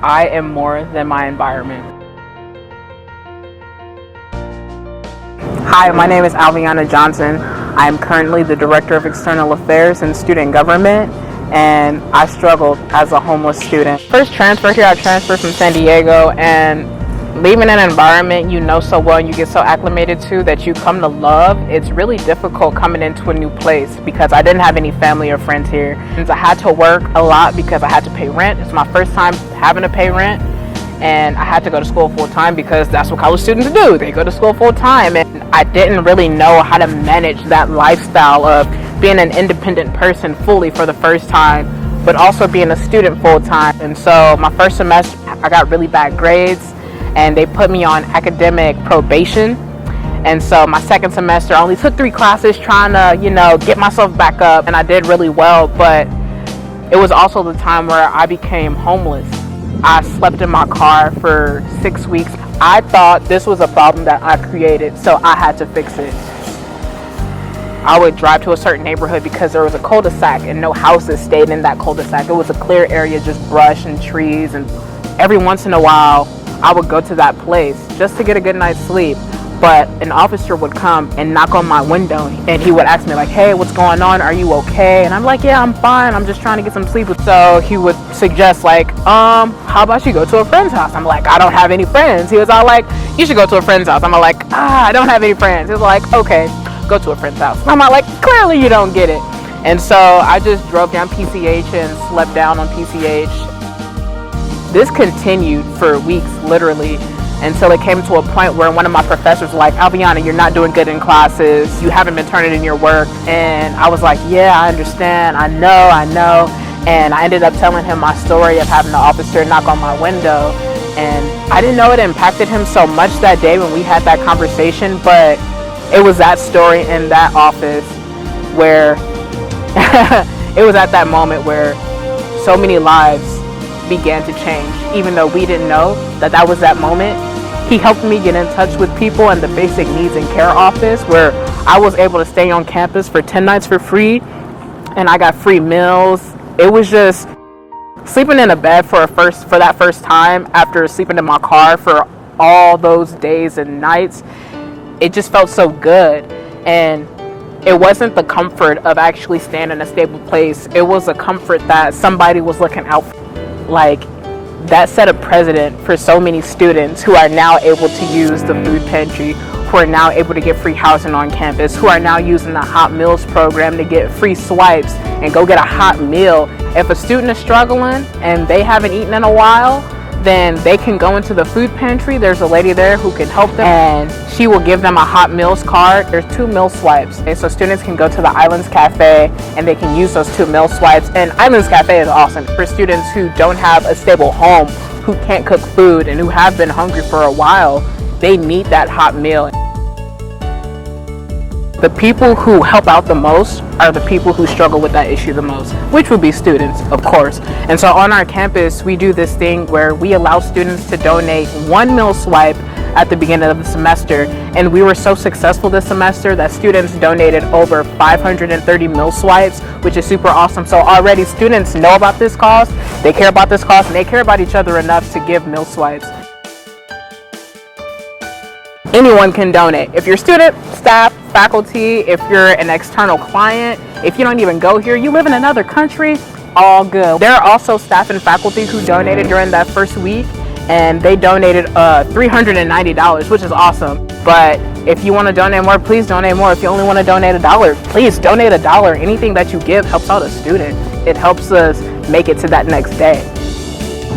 I am more than my environment. Hi, my name is Alviana Johnson. I am currently the Director of External Affairs and Student Government, and I struggled as a homeless student. First transfer here, I transferred from San Diego, and leaving an environment you know so well and you get so acclimated to that you come to love, it's really difficult coming into a new place because I didn't have any family or friends here. And I had to work a lot because I had to pay rent. It's my first time having to pay rent, and I had to go to school full-time because that's what college students do. They go to school full-time, and I didn't really know how to manage that lifestyle of being an independent person fully for the first time, but also being a student full-time. And so my first semester, I got really bad grades, and they put me on academic probation. And so my second semester, I only took 3 classes trying to, get myself back up, and I did really well, but it was also the time where I became homeless. I slept in my car for 6 weeks. I thought this was a problem that I created, so I had to fix it. I would drive to a certain neighborhood because there was a cul-de-sac and no houses stayed in that cul-de-sac. It was a clear area, just brush and trees, and every once in a while I would go to that place just to get a good night's sleep. But an officer would come and knock on my window, and he would ask me like, hey, what's going on? Are you okay? And I'm like, yeah, I'm fine. I'm just trying to get some sleep. So he would suggest like, how about you go to a friend's house? I'm like, I don't have any friends. He was all like, you should go to a friend's house. I'm like, I don't have any friends. He was like, okay, go to a friend's house. I'm like, clearly you don't get it. And so I just drove down PCH and slept down on PCH. This continued for weeks, literally, until it came to a point where one of my professors was like, Alviana, you're not doing good in classes. You haven't been turning in your work. And I was like, yeah, I understand. I know. And I ended up telling him my story of having the officer knock on my window. And I didn't know it impacted him so much that day when we had that conversation, but it was that story in that office where it was at that moment where so many lives began to change. Even though we didn't know that was that moment, he helped me get in touch with people in the basic needs and care office, where I was able to stay on campus for 10 nights for free, and I got free meals. It was just sleeping in a bed for that first time after sleeping in my car for all those days and nights. It just felt so good. And it wasn't the comfort of actually staying in a stable place. It was a comfort that somebody was looking out for. Like, that set a precedent for so many students who are now able to use the food pantry, who are now able to get free housing on campus, who are now using the hot meals program to get free swipes and go get a hot meal. If a student is struggling and they haven't eaten in a while, then they can go into the food pantry. There's a lady there who can help them, and she will give them a hot meals card. There's 2 meal swipes, and so students can go to the Islands Cafe and they can use those 2 meal swipes. And Islands Cafe is awesome for students who don't have a stable home, who can't cook food, and who have been hungry for a while. They need that hot meal. The people who help out the most are the people who struggle with that issue the most, which would be students, of course. And so on our campus, we do this thing where we allow students to donate 1 meal swipe at the beginning of the semester. And we were so successful this semester that students donated over 530 meal swipes, which is super awesome. So already students know about this cause, they care about this cause, and they care about each other enough to give meal swipes. Anyone can donate. If you're a student, staff, faculty, if you're an external client, if you don't even go here, you live in another country, all good. There are also staff and faculty who donated during that first week, and they donated $390, which is awesome. But if you want to donate more, please donate more. If you only want to donate $1, please donate $1. Anything that you give helps out a student. It helps us make it to that next day.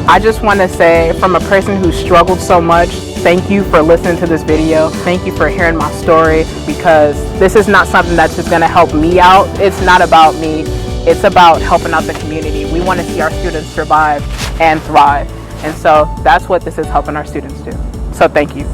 I just want to say, from a person who struggled so much, thank you for listening to this video. Thank you for hearing my story, because this is not something that's just going to help me out. It's not about me. It's about helping out the community. We want to see our students survive and thrive. And so that's what this is helping our students do. So thank you.